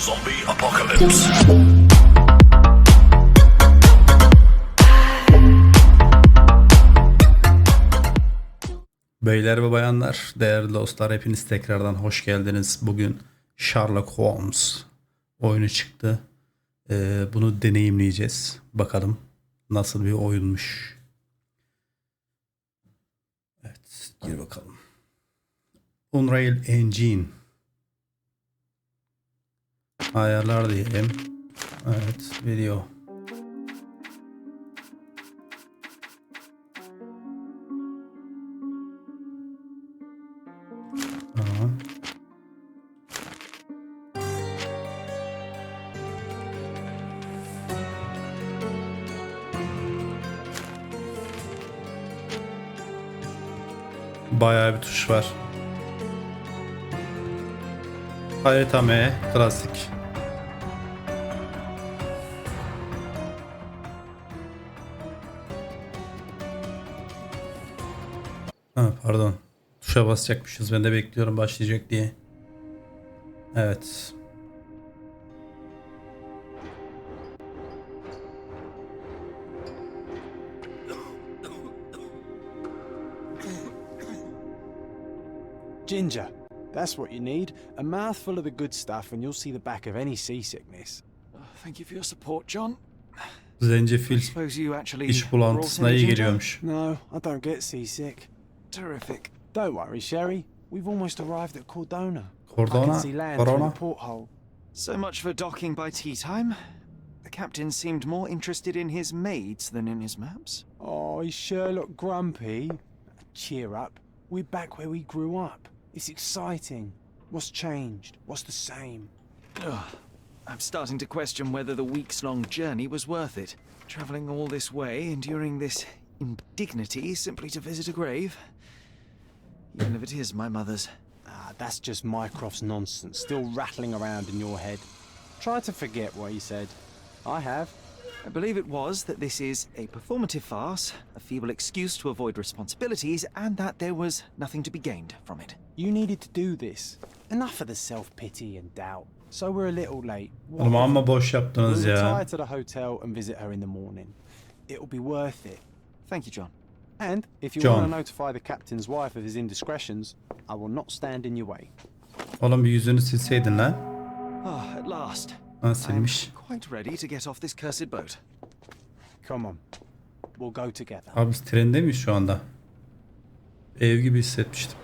Zombie apocalypse. Beyler ve bayanlar, değerli dostlar, hepiniz tekrardan hoş geldiniz. Bugün Sherlock Holmes oyunu çıktı. Bunu deneyimleyeceğiz. Bakalım nasıl bir oyunmuş. Evet, gir bakalım. Unreal Engine. Ayarlar diyelim. Evet, video. Aha. Bayağı bir tuş var. Harita M, klasik. Ha, pardon. Tuşa basacakmışız. Ben de bekliyorum başlayacak diye. Evet. Ginger. That's what you need. A mouthful of the good stuff and you'll see the back of any seasickness. Thank you for your support, John. Zencefil Suppose you actually iş bulantısına iyi geliyormuş. No, I don't get seasick. Terrific. Don't worry, Sherry. We've almost arrived at Cordona. Cordona? I can see land through the porthole. So much for docking by tea time. The captain seemed more interested in his maids than in his maps. Oh, is Sherlock grumpy? Cheer up. We're back where we grew up. It's exciting. What's changed? What's the same? I'm starting to question whether the weeks-long journey was worth it. Travelling all this way, enduring this indignity simply to visit a grave. Even if it is my mother's. That's just Mycroft's nonsense, still rattling around in your head. Try to forget what he said. I have. I believe it was that this is a performative farce, a feeble excuse to avoid responsibilities, and that there was nothing to be gained from it. You needed to do this. Enough of the self-pity and doubt. So we're a little late. Oğlum amma boş yaptınız We'll ya. retire to the hotel and visit her in the morning. It'll be worth it. Thank you, John. And if you John. want to notify the captain's wife of his indiscretions, I will not stand in your way. Oğlum bir yüzünü silseydin lan. At last. Ha, I'm silmiş. quite ready to get off this cursed boat. Come on. We'll go together. Abi biz trende miyiz şu anda? Ev gibi hissetmiştim.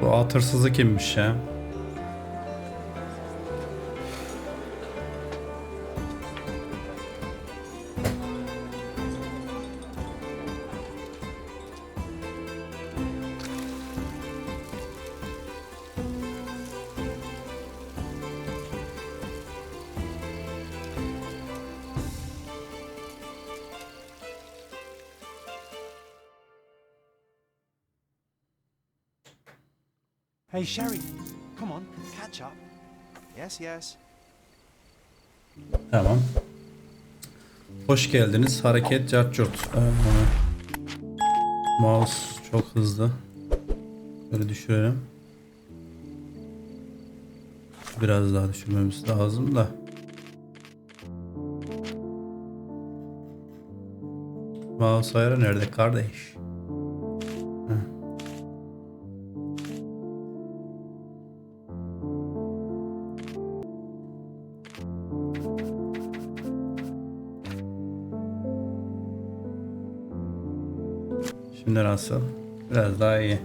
Bu at hırsızı kimmiş ya? Hey, Sherry. Come on, catch up. Yes, yes. Tamam. Hoş geldiniz. Hareket cartçurt. Mouse çok hızlı. Böyle düşürelim. Biraz daha düşürmemiz lazım da. Mouse ayarı nerede kardeş? Heh. Şimdi nasıl? Biraz daha iyi.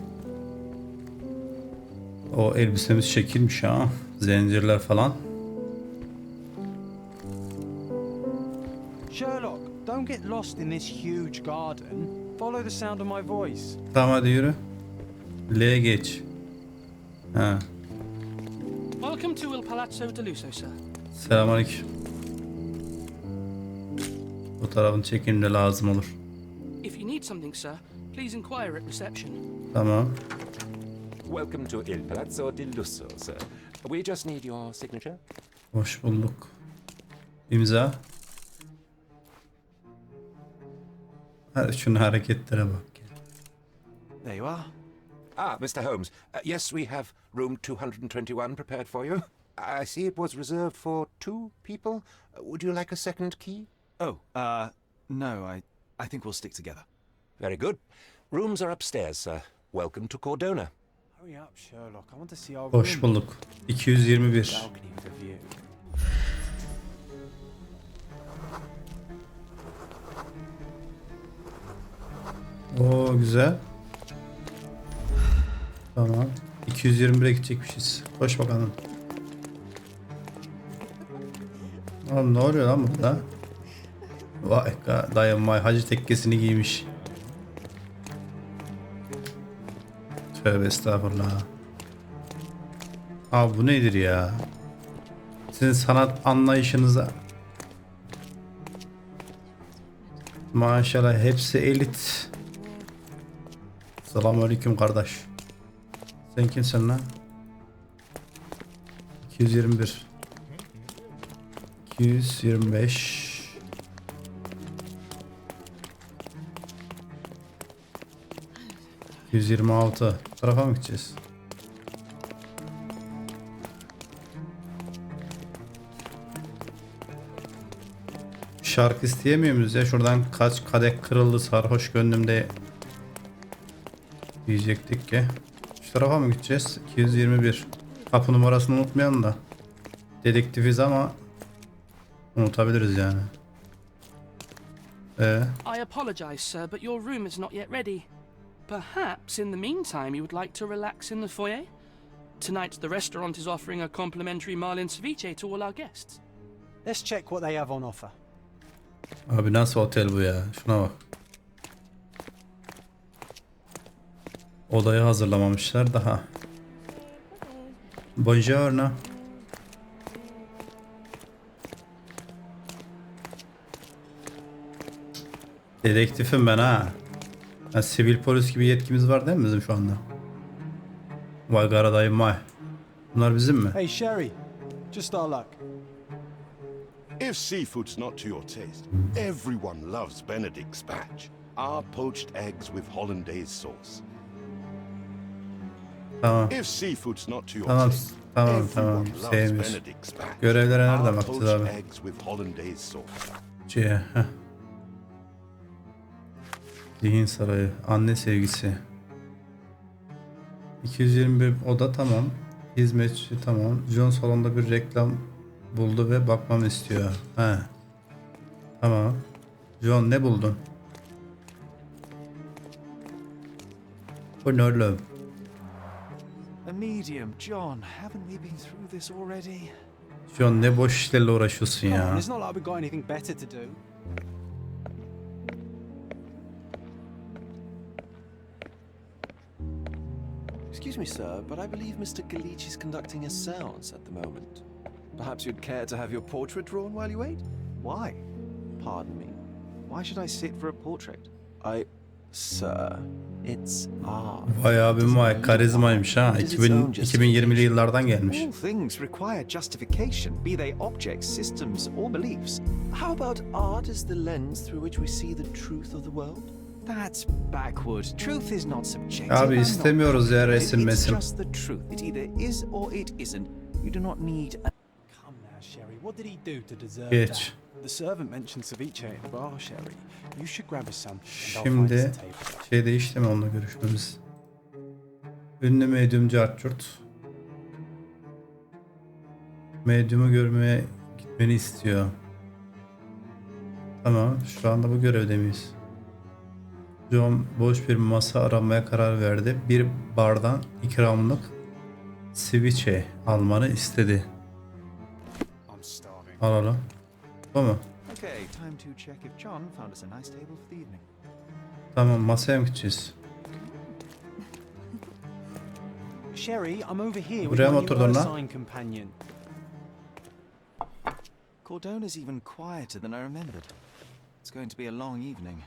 O elbisemiz şekilmiş ha. Zincirler falan. Sherlock, don't get lost in this huge garden. Follow the sound of my voice. Tamam hadi yürü. L'ye geç. Ha. Welcome to Il Palazzo de Lusso, sir. Selamünaleyküm. Bu tarafın çekimde lazım olur. If you need something, sir, please inquire at reception. Tamam. Welcome to Il Palazzo di Lusso, sir. We just need your signature. Hoş bulduk. İmza. Hadi şunun hareketlere bak. There you are. Ah, Mr. Holmes. Yes, we have room 221 prepared for you. I see it was reserved for 2 people. Would you like a second key? Oh, no, I think we'll stick together. Very good. Rooms are upstairs, sir. Welcome to Cordona. Hurry up, Sherlock. I want to see our Hoş room. bulduk. 221. Balcony with a view. Oo güzel. Tamam. 221'e gidecekmişiz. Koş bakalım. Oğlum ne oluyor lan burada? Vay dayım vay hacı tekkesini giymiş. Tövbe estağfurullah. Abi bu nedir ya? Sizin sanat anlayışınıza. Maşallah hepsi elit. Selamünaleyküm kardeş. Sen kimsin lan? 221 225 226 Bu tarafa mı gideceğiz? Şarkı isteyemiyor muyuz ya? Şuradan kaç kadeh kırıldı sarhoş gönlümde diyecektik ki. Şu tarafa mı gideceğiz? 221. Kapı numarasını unutmayalım da. Dedektifiz ama unutabiliriz yani. I apologize, sir, but your room is not yet ready. Perhaps in the meantime you would like to relax in the foyer? Tonight the restaurant is offering a complimentary marlin ceviche to all our guests. Let's check what they have on offer. Abi nasıl otel bu ya? Şuna bak. Odayı hazırlamamışlar daha. Buongiorno. Dedektifim ben ha. Yani sivil polis gibi yetkimiz var değil mi bizim şu anda? Vay garadayım vay. Bunlar bizim mi? Hey, Sherry. Just our luck. If seafood's not to your taste, everyone loves Benedict's batch. Our poached eggs with hollandaise sauce. Tamam. If seafood's not to your Tamam. taste, Tamam. everyone loves Sevmiyoruz. Benedict's batch. Görevlere nerede Our bakacağız poached abi? eggs with hollandaise sauce. Heh. Zihin sarayı. Anne sevgisi. 221 oda tamam. Hizmetçi tamam. John salonda bir reklam buldu ve bakmamı istiyor. He. Tamam. John ne buldun? Bu ne oğlum? A medium, John. Haven't we been through this already? John ne boş işlerle uğraşıyorsun Come on, ya. it's not like we've got anything better to do. Excuse me, sir, but I believe Mr. Galich is conducting a séance at the moment. Perhaps you'd care to have your portrait drawn while you wait? Why? Pardon me. Why should I sit for a portrait? Sir, it's art. Vay abim vay karizmaymış ha. 2020'li yıllardan gelmiş. All things require justification, be they objects, systems, or beliefs. How about art as the lens through which we see the truth of the world? That's backward. Truth is not subjective. Abi I'm not istemiyoruz ya complicated. resim It's mesim. just the truth. It either is or it isn't. You do not need a... Come now, Sherry. What did he do to deserve Geç. that? The servant mentioned ceviche at the bar, Sherry. You should grab us some, and I'll find us a Şimdi table. şey değişti mi onunla görüşmemiz? Ünlü medyumcu Arçurt. Medyumu görmeye gitmeni istiyor. Tamam, şu anda bu görevde miyiz? John boş bir masa aramaya karar verdi. Bir bardan ikramlık ceviche almanı istedi. I'm starving. Alalım. Bu mu? Okay, time to check if John found us a nice table for the evening. Tamam, masaya mı gideceğiz? Sherry, I'm over here with Buraya my mı new oturdun lan? unassigned companion. Cordona's even quieter than I remembered. It's going to be a long evening.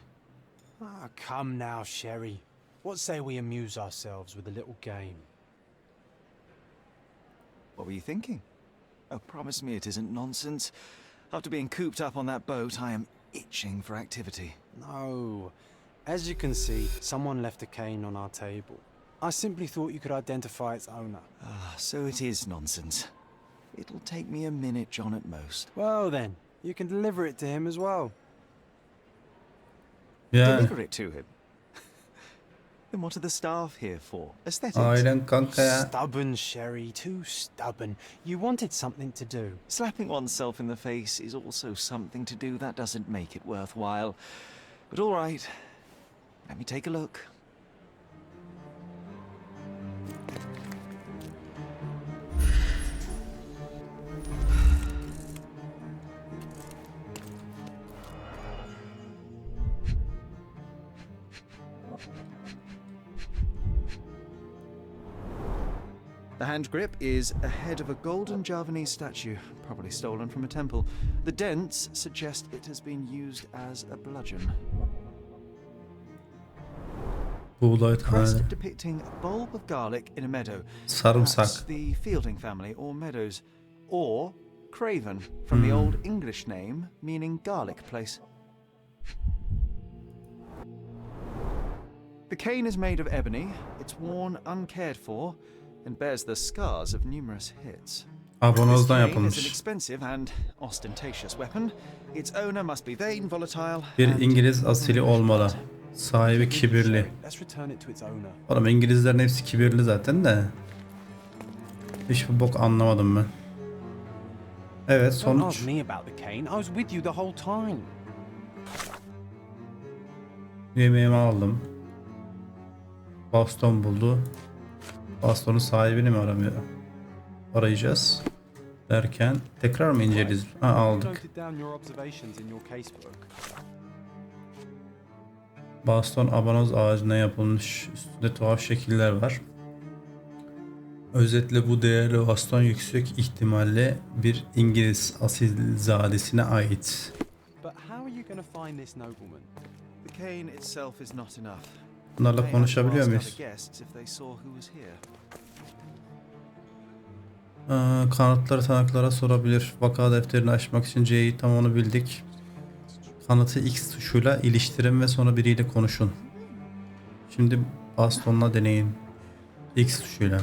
Ah, come now, Sherry. What say we amuse ourselves with a little game? What were you thinking? Oh, promise me it isn't nonsense. After being cooped up on that boat, I am itching for activity. No. As you can see, someone left a cane on our table. I simply thought you could identify its owner. Ah, so it is nonsense. It'll take me a minute, John, at most. Well then, you can deliver it to him as well. Yani Deliver it to him? Then what are the staff here for? Aesthetics? ailen kanka ya. Stubborn, Sherry, too stubborn. You wanted something to do. Slapping oneself in the face is also something to do. That doesn't make it worthwhile. But all right, let me take a look. The hand grip is a head of a golden Javanese statue, probably stolen from a temple. The dents suggest it has been used as a bludgeon. Buğday Crest tane. depicting a bulb of garlic in a meadow. Sarımsak. Perhaps the Fielding family or Meadows. Or Craven, from the Old English name meaning garlic place. The cane is made of ebony. It's worn uncared for and bears the scars of numerous hits. Abonozdan This cane is an yapılmış. expensive and ostentatious weapon. Its owner must be vain, volatile, Bir and İngiliz asili olmalı. Sahibi kibirli. Let's return it to its owner. Oğlum İngilizlerin hepsi kibirli zaten de. Hiçbir bok anlamadım ben. Evet, Don't sonuç. ask me about the cane. I was with you the whole time. Yemeğimi aldım. Baston buldu. Bastonun sahibini mi arayacağız? Derken tekrar mı inceleyeceğiz? Ha, aldık. Noted down your observations in your casebook. Baston abanoz ağacına yapılmış. Üstünde tuhaf şekiller var. Özetle bu değerli baston yüksek ihtimalle bir İngiliz asilzadesine ait. But how are you going to find this nobleman? the cane itself is not enough. Bunlarla They had to konuşabiliyor ask muyuz? other guests if they saw who was here. Kanıtları tanıklara sorabilir. Vaka defterini açmak için C'yi tam onu bildik. Kanıtı X tuşuyla iliştirin ve sonra biriyle konuşun. Şimdi bastonla deneyin. X tuşuyla.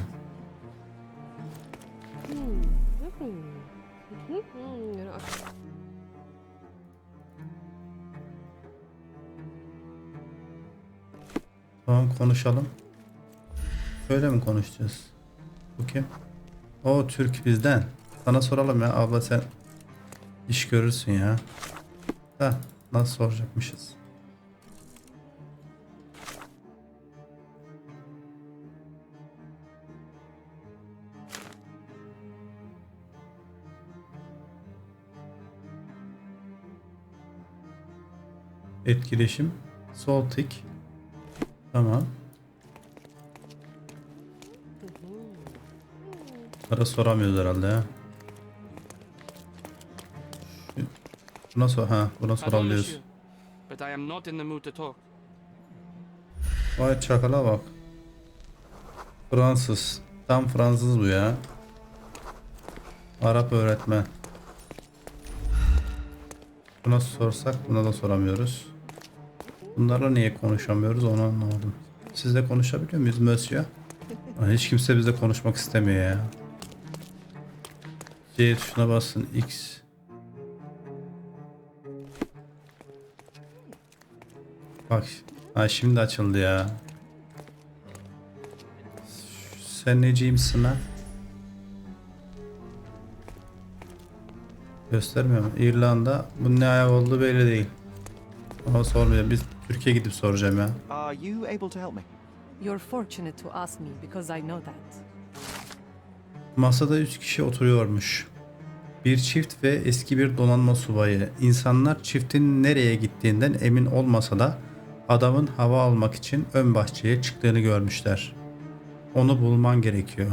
Tamam, konuşalım. Şöyle mi konuşacağız? Bu kim? O Türk bizden. Sana soralım ya abla, sen iş görürsün ya. Ha, nasıl soracakmışız? Etkileşim. Sol tik. Tamam. Para soramıyoruz herhalde ya. Buna Pardon, sorabiliyoruz. monsieur, but I am not in the mood to talk. Vay çakala bak. Fransız. Tam Fransız bu ya. Arap öğretmen. Buna sorsak buna da soramıyoruz. Bunlarla niye konuşamıyoruz onu anlamadım. Sizle konuşabiliyor muyuz monsieur? Hiç kimse bizle konuşmak istemiyor ya. C tuşuna basın, X. Bak. Ha, şimdi açıldı ya. Sen neciyimsin ha? Göstermiyor mu? İrlanda. Bu ne ayak olduğu belli değil. Ama sormayacağım. Biz Türkiye'ye gidip soracağım ya. Are you able to help me? You're fortunate to ask me because I know that. Masada 3 kişi oturuyormuş. Bir çift ve eski bir donanma subayı. İnsanlar çiftin nereye gittiğinden emin olmasa da adamın hava almak için ön bahçeye çıktığını görmüşler. Onu bulman gerekiyor.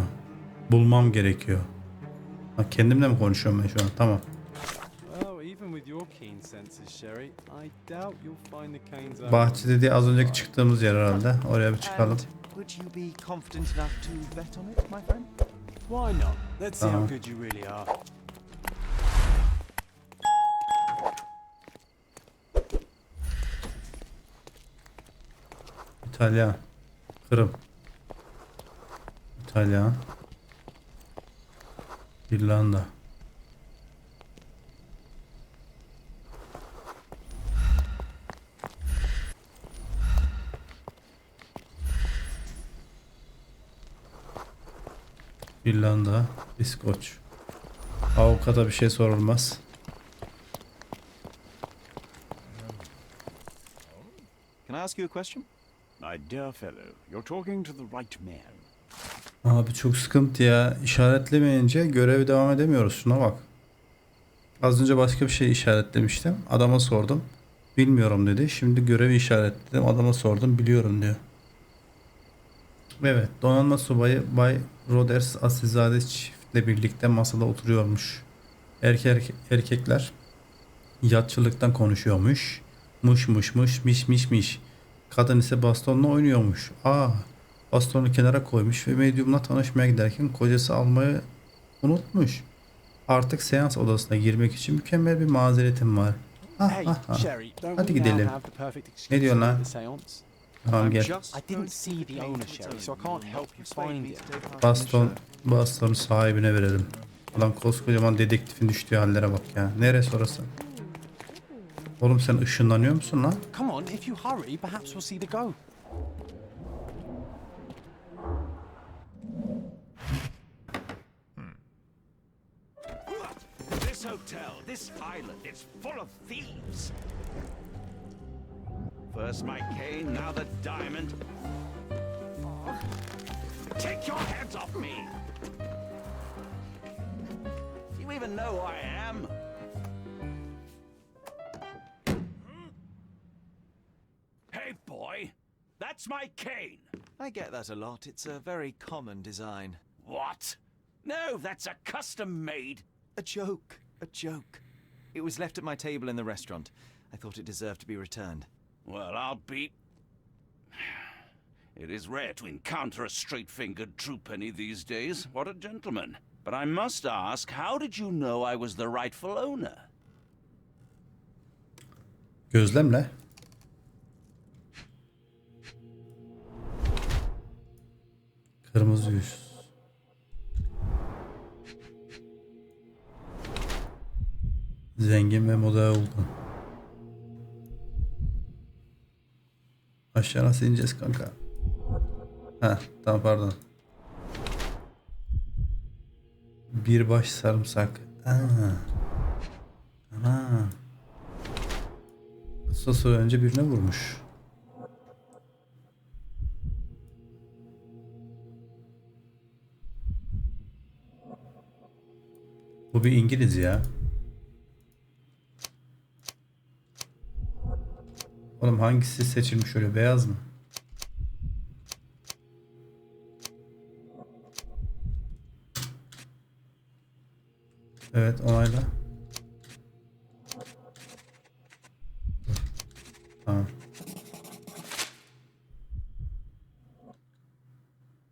Bulmam gerekiyor. Ha, kendimle mi konuşuyorum ben şu an? Tamam. Well, even with your keen senses, Sherry, I doubt you'll find the cane's owner. Bahçe dediği az önceki çıktığımız yer herhalde. Oraya bir çıkalım. And would you be confident enough to bet on it, my friend? Why not? Let's see how Tamam. good you really are. İtalyan. Kırım. İtalyan. İrlanda. İrlanda, İskoç. Avukata bir şey sorulmaz. Can I ask you a question? My dear fellow, you're talking to the right man. Abi çok sıkıntı ya. İşaretlemeyince görevi devam edemiyoruz. Şuna bak. Az önce başka bir şey işaretlemiştim. Adama sordum. Bilmiyorum dedi. Şimdi görevi işaretledim. Adama sordum. Biliyorum diyor. Evet. Donanma subayı Bay Roders asilzade çiftle birlikte masada oturuyormuş. Erkekler yatçılıktan konuşuyormuş. Mış mış mış miş miş miş. Kadın ise bastonla oynuyormuş. Bastonu kenara koymuş ve medyumla tanışmaya giderken kocası almayı unutmuş. Artık seans odasına girmek için mükemmel bir mazeretim var. Hey, Sherry, don't Hadi we now gidelim. have the perfect excuse Ne diyorsun to lan? the seance? Tamam gel. I didn't see the owner, Sherry, so I can't help you find it. Bastonu sahibine verelim. Ulan koskocaman dedektifin düştüğü hallere bak ya. Neresi orası? Oğlum sen ışınlanıyor musun lan? Come on, if you hurry, perhaps we'll see the go. This hotel, this island, it's full of thieves. First my cane, now the diamond. Take your hands off me! Do you even know who I am? Hey, boy, that's my cane. I get that a lot. It's a very common design. What? No, that's a custom-made. A joke. A joke. It was left at my table in the restaurant. I thought it deserved to be returned. Well, I'll be... It is rare to encounter a straight-fingered true penny these days. What a gentleman. But I must ask, how did you know I was the rightful owner? Gözlemle. Kırmızı yüz. Zengin ve moda oldun. Aşağı nasıl ineceğiz kanka? Tamam pardon. Bir baş sarımsak. Tamam. Kısa süre önce birine vurmuş. Bu bir İngiliz ya. Oğlum hangisi seçilmiş öyle, beyaz mı? Evet, onayla. Tamam.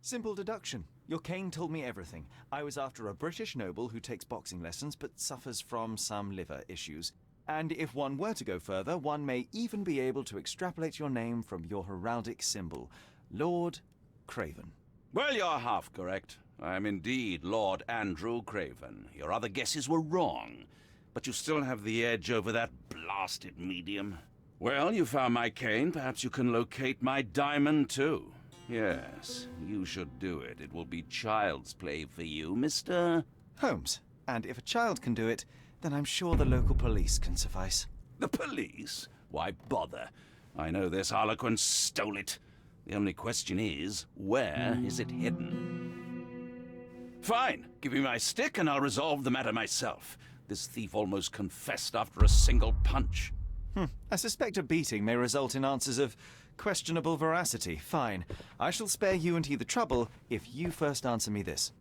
Simple deduction. Your cane told me everything. I was after a British noble who takes boxing lessons but suffers from some liver issues. And if one were to go further, one may even be able to extrapolate your name from your heraldic symbol, Lord Craven. Well, you're half correct. I am indeed Lord Andrew Craven. Your other guesses were wrong, but you still have the edge over that blasted medium. Well, you found my cane. Perhaps you can locate my diamond, too. Yes, you should do it. It will be child's play for you, Mr. Holmes. And if a child can do it, then I'm sure the local police can suffice. The police? Why bother? I know this harlequin stole it. The only question is, where is it hidden? Fine. Give me my stick and I'll resolve the matter myself. This thief almost confessed after a single punch. I suspect a beating may result in answers of questionable veracity. Fine. I shall spare you and he the trouble if you first answer me this.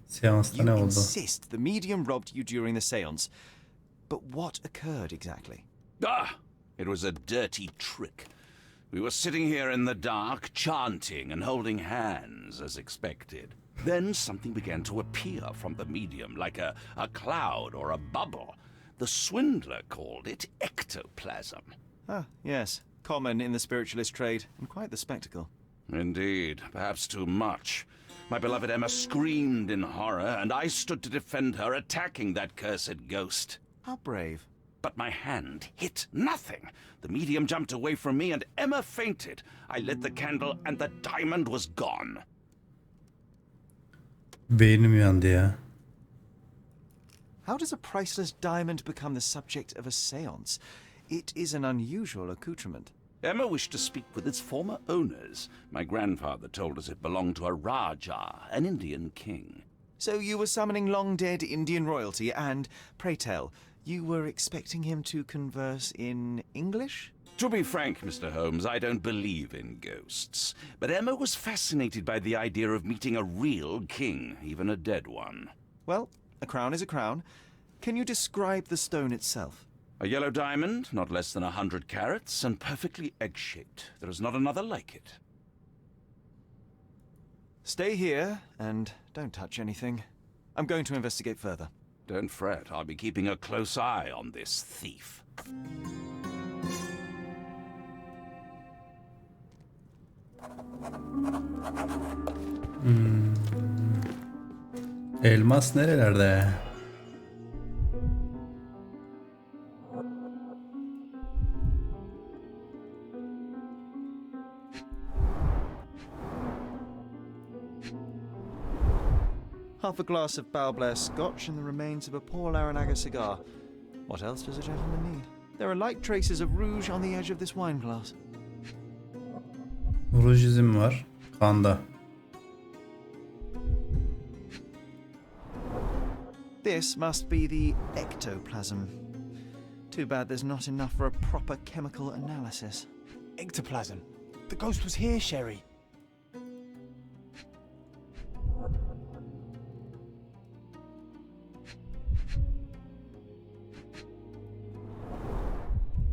Seansta You ne oldu? insist the medium robbed you during the seance. But what occurred exactly? It was a dirty trick. We were sitting here in the dark, chanting and holding hands as expected. Then something began to appear from the medium, like a cloud or a bubble. The swindler called it ectoplasm. Ah, yes. Common in the spiritualist trade, and quite the spectacle. Indeed, perhaps too much. My beloved Emma screamed in horror, and I stood to defend her, attacking that cursed ghost. How brave. But my hand hit nothing. The medium jumped away from me, and Emma fainted. I lit the candle, and the diamond was gone. Beynim yandı ya. How does a priceless diamond become the subject of a seance? It is an unusual accoutrement. Emma wished to speak with its former owners. My grandfather told us it belonged to a Raja, an Indian king. So you were summoning long-dead Indian royalty, and, pray tell, you were expecting him to converse in English? To be frank, Mr. Holmes, I don't believe in ghosts. But Emma was fascinated by the idea of meeting a real king, even a dead one. Well, a crown is a crown. Can you describe the stone itself? A yellow diamond, not less than 100 carats, and perfectly egg-shaped. There is not another like it. Stay here, and don't touch anything. I'm going to investigate further. Don't fret, I'll be keeping a close eye on this thief. Elmas nerelerde? Half a glass of Balblair Scotch and the remains of a poor Laranaga cigar. What else does a gentleman need? There are light traces of rouge on the edge of this wine glass. Ruj izim var. Kanda. This must be the ectoplasm. Too bad there's not enough for a proper chemical analysis. Ectoplasm. The ghost was here, Sherry.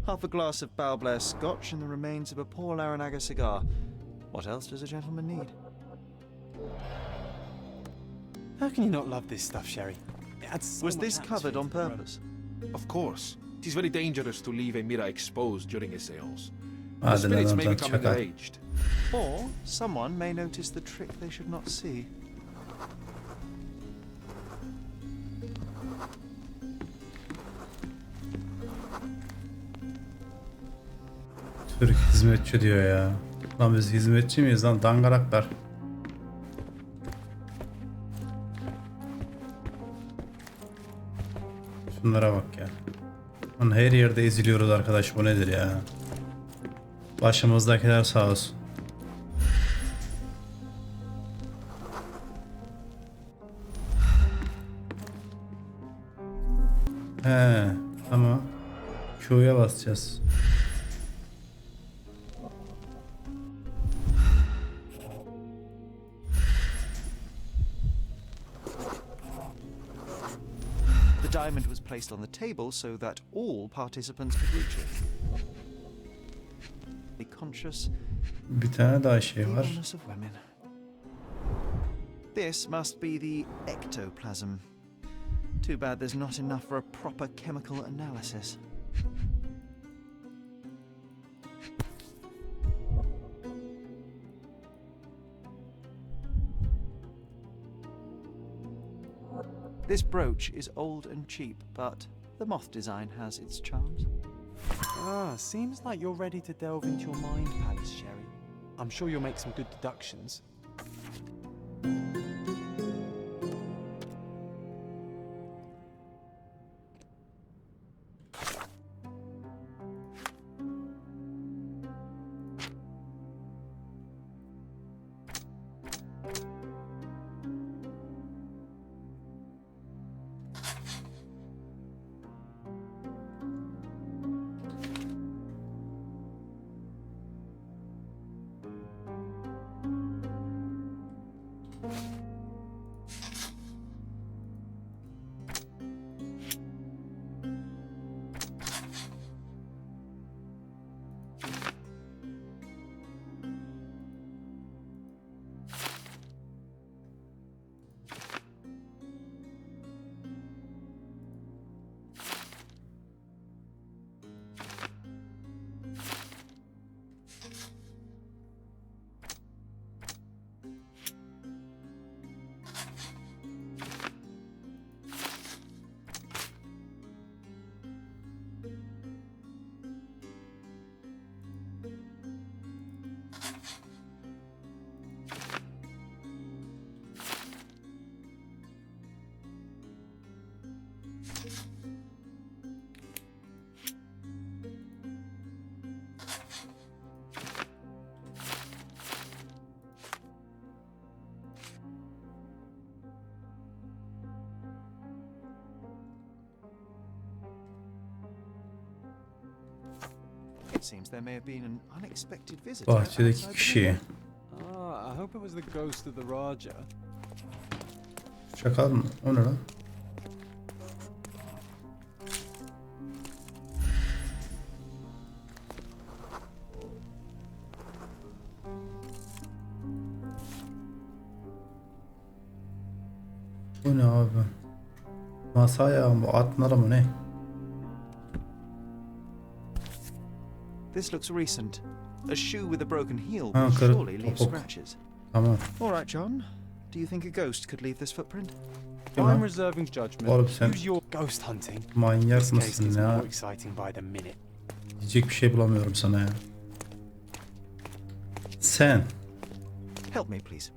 Half a glass of Balblair Scotch and the remains of a poor Laranaga cigar. What else does a gentleman need? How can you not love this stuff, Sherry? It adds so Was much this covered atmosphere on to the room. purpose? Of course. It is very dangerous to leave a mirror exposed during a seance. The Hadi spirits lan may oradan become çakal. enraged. Or someone may notice the trick they should not see. Türk hizmetçi diyor ya. Lan biz hizmetçi miyiz lan dangaraklar? Şunlara bak ya. Lan her yerde eziliyoruz arkadaş, bu nedir ya? Başımızdakiler sağ olsun. He, tamam. Q'ya basacağız. The diamond was placed on the table so that all participants could reach it. Be conscious Bir tane daha şey of the var. illness of women. This must be the ectoplasm. Too bad there's not enough for a proper chemical analysis. This brooch is old and cheap, but the moth design has its charms. Ah, seems like you're ready to delve into your mind palace, Sherry. I'm sure you'll make some good deductions. It seems there may have been an unexpected visitor Bahçedeki outside the kişi. window. Ah, I hope it was the ghost of the Raja. Çakal mı? O ne lan? Bu ne abi? Masa ayağı mı? Atmalı mı ne? This looks recent. A shoe with a broken heel Ha, will kırık surely leave topuk. scratches. Tamam. All right, John. Do you think a ghost could leave this footprint? Tamam. I'm reserving judgment. Oğlum sen Use your ghost hunting. manyak This case mısın gets ya? more exciting by the minute. Diyecek bir şey bulamıyorum sana ya. Sen. Help me, please.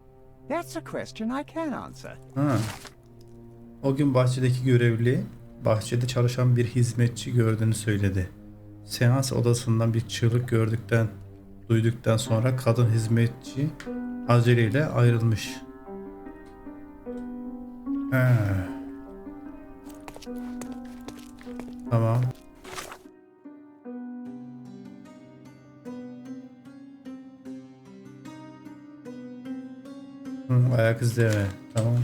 That's a question I can answer. Ha. O gün bahçedeki görevli bahçede çalışan bir hizmetçi gördüğünü söyledi. Seans odasından bir çığlık duyduktan sonra kadın hizmetçi aceleyle ayrılmış. Ha. Tamam. Ayak izleri. Tamam.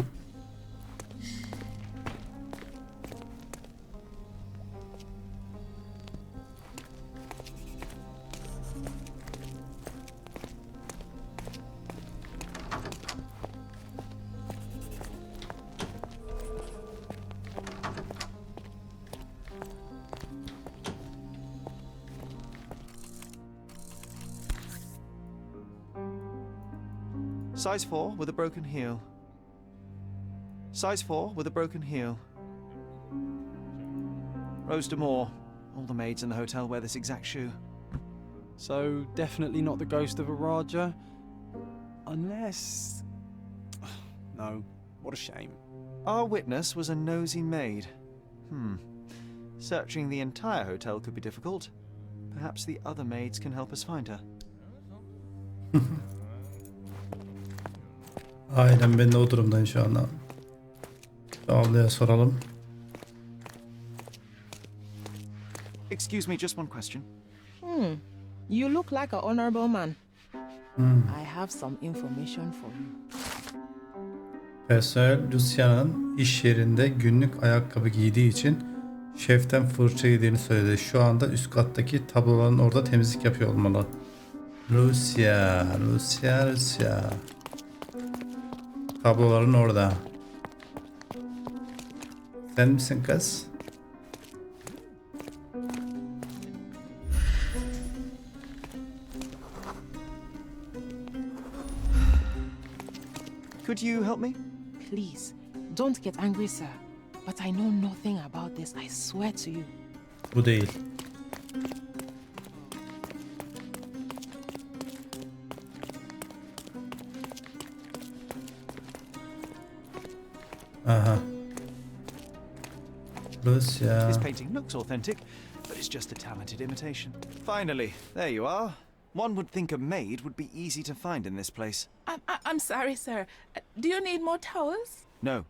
Size 4 with a broken heel. Size 4 with a broken heel. Rose D'Amour. All the maids in the hotel wear this exact shoe. So, definitely not the ghost of a Raja? Unless... No, what a shame. Our witness was a nosy maid. Searching the entire hotel could be difficult. Perhaps the other maids can help us find her. Aynen ben de o durumdayım şu anda. Ablaya soralım. Excuse me, just one question. You look like an honorable man. I have some information for you. Personel Luciana'nın iş yerinde günlük ayakkabı giydiği için şeften fırça yediğini söyledi. Şu anda üst kattaki tabloların orada temizlik yapıyor olmalı. Lucia. Tabloların orada. Sen misin kız? Could you help me? Please, don't get angry, sir. But I know nothing about this, I swear to you. Bu değil. Aha. Lucia. This painting looks authentic, but it's just a talented imitation. Finally, there you are. One would think a maid would be easy to find in this place. I'm sorry, sir. Do you need more towels? No.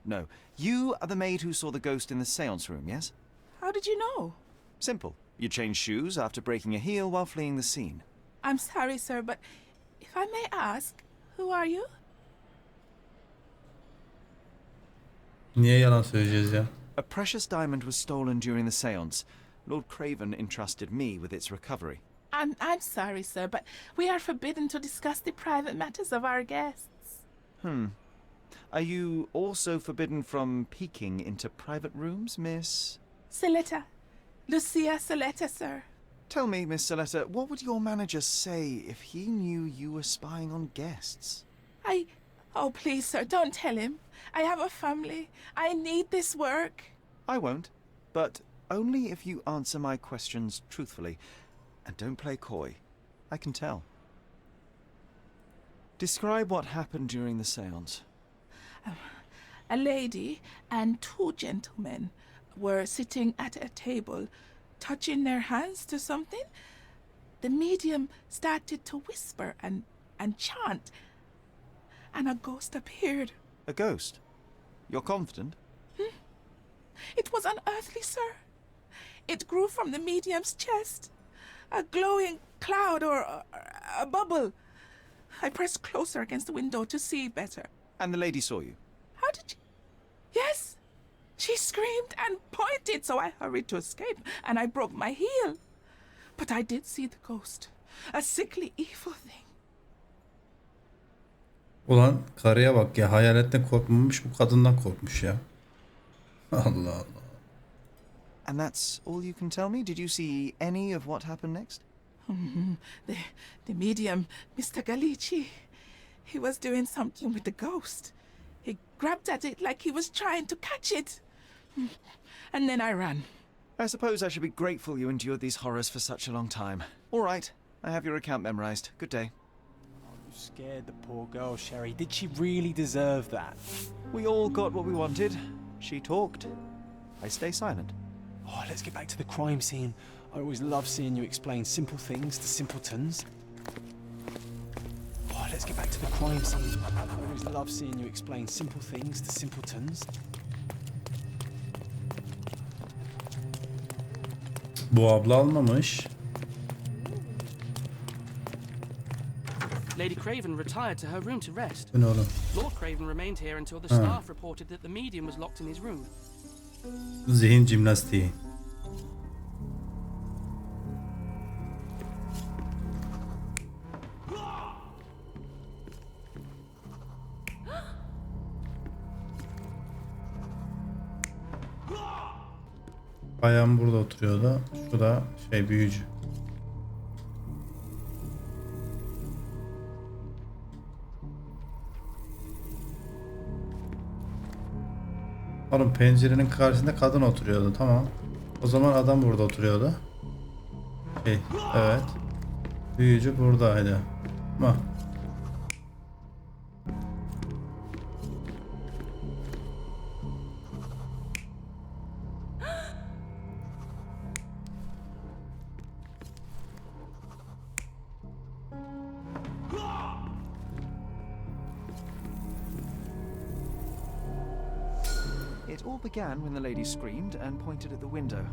You are the maid who saw the ghost in the seance room, yes? How did you know? Simple. You changed shoes after breaking a heel while fleeing the scene. I'm sorry, sir, but if I may ask, who are you? Niye yalan söyleyeceğiz ya? A precious diamond was stolen during the seance. Lord Craven entrusted me with its recovery. I'm sorry, sir, but we are forbidden to discuss the private matters of our guests. Are you also forbidden from peeking into private rooms, Miss? Saletta. Lucia Saletta, sir. Tell me, Miss Saletta, what would your manager say if he knew you were spying on guests? Oh, please, sir, don't tell him. I have a family. I need this work. I won't, but only if you answer my questions truthfully. And don't play coy. I can tell. Describe what happened during the seance. A lady and two gentlemen were sitting at a table, touching their hands to something. The medium started to whisper and chant, and a ghost appeared. A ghost? You're confident? It was unearthly, sir. It grew from the medium's chest. a glowing cloud or a bubble. I pressed closer against the window to see better. And the lady saw you? How did you? Yes. She screamed and pointed, so I hurried to escape, and I broke my heel. But I did see the ghost, a sickly, evil thing. Ulan karıya bak ya, hayaletten korkmamış, bu kadından korkmuş ya. Allah Allah. And that's all you can tell me? Did you see any of what happened next? The medium, Mr. Galici, he was doing something with the ghost. He grabbed at it like he was trying to catch it. And then I ran. I suppose I should be grateful you endured these horrors for such a long time. All right, I have your account memorized. Good day. You scared the poor girl, Sherry. Did she really deserve that? We all got what we wanted. She talked. I stay silent. Oh, let's get back to the crime scene. I always love seeing you explain simple things to simpletons. Oh, let's get back to the crime scene. I always love seeing you explain simple things to simpletons. Bu abla almamış. Lady Craven retired to her room to rest. Bu ne oğlum? Lord Craven remained here until the staff reported that the medium was locked in his room. Zihin jimnastiği. Bayan burada oturuyordu. Şu da büyücü. Oğlum pencerenin karşısında kadın oturuyordu, tamam. O zaman adam burada oturuyordu. Evet. Büyücü buradaydı. Ama It all began when the lady screamed and pointed at the window.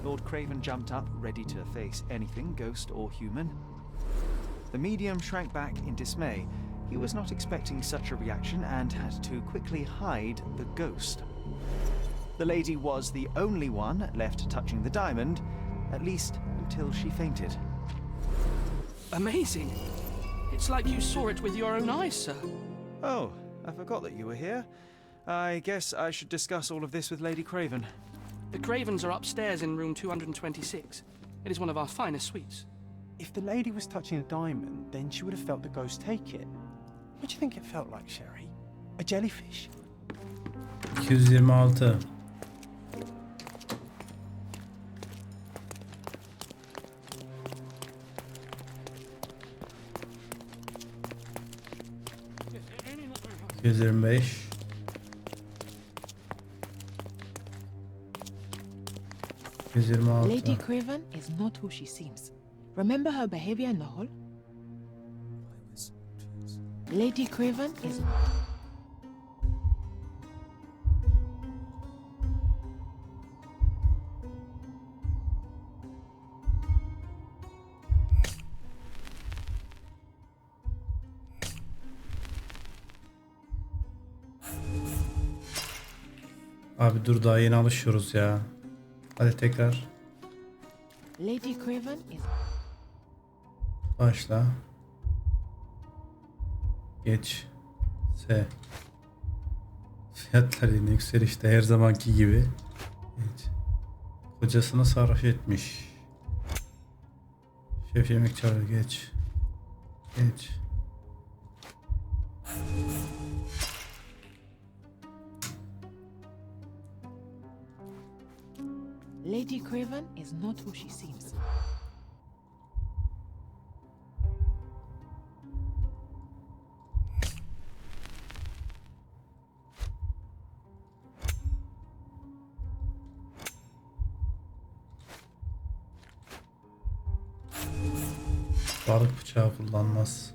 Lord Craven jumped up, ready to face anything, ghost or human. The medium shrank back in dismay. He was not expecting such a reaction and had to quickly hide the ghost. The lady was the only one left touching the diamond, at least until she fainted. Amazing. It's like you saw it with your own eyes, sir. Oh, I forgot that you were here. I guess I should discuss all of this with Lady Craven. The Cravens are upstairs in room 226. It is one of our finest suites. If the lady was touching a diamond, then she would have felt the ghost take it. What do you think it felt like, Sherry? A jellyfish? 226. ...225... Lady Craven is not who she seems. Remember her behavior in the hall? Lady Craven is... Abi dur, daha yeni alışıyoruz ya. Hadi tekrar. Lady Craven is... Başla. Geç. S. Fiyatlar yine yükselişte her zamanki gibi. Geç. Kocasını sarhoş etmiş. Şef yemek çağırıyor. Geç. Geç. Lady Craven is not who she seems. Balık bıçağı kullanmaz.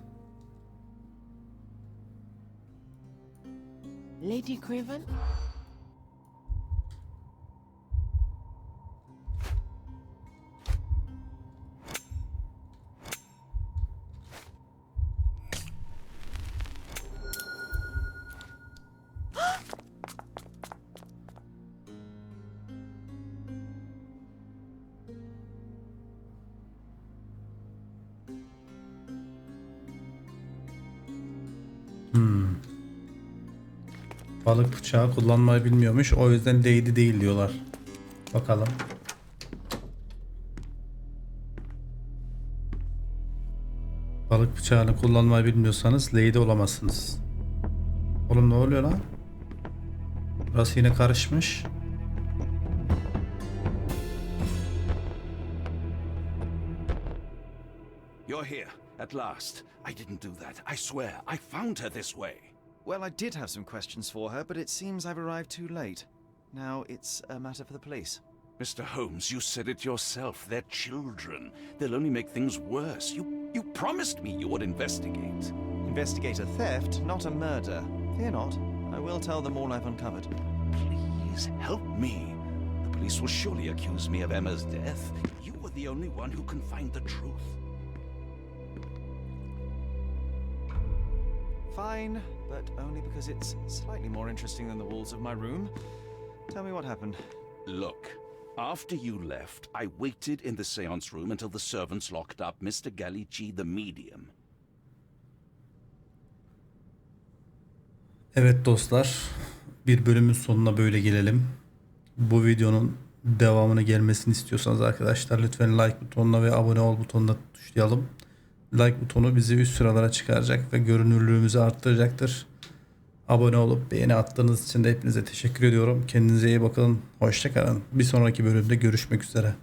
Lady Craven... Balık bıçağı kullanmayı bilmiyormuş. O yüzden lady değil diyorlar. Bakalım. Balık bıçağını kullanmayı bilmiyorsanız lady olamazsınız. Oğlum ne oluyor lan? Burası yine karışmış. You're here, at last. I didn't do that. I swear, I found her this way. Well, I did have some questions for her, but it seems I've arrived too late. Now it's a matter for the police. Mr. Holmes, you said it yourself. They're children. They'll only make things worse. You promised me you would investigate. Investigate a theft, not a murder. Fear not. I will tell them all I've uncovered. Please help me. The police will surely accuse me of Emma's death. You were the only one who can find the truth. Fine, but only because it's slightly more interesting than the walls of my room. Tell me what happened. Look, after you left, I waited in the seance room until the servants locked up Mr. Galici, the medium. Evet dostlar, bir bölümün sonuna böyle gelelim. Bu videonun devamını gelmesini istiyorsanız arkadaşlar lütfen like butonuna ve abone ol butonuna tuşlayalım. Like butonu bizi üst sıralara çıkaracak ve görünürlüğümüzü arttıracaktır. Abone olup beğeni attığınız için de hepinize teşekkür ediyorum. Kendinize iyi bakın. Hoşça kalın. Bir sonraki bölümde görüşmek üzere.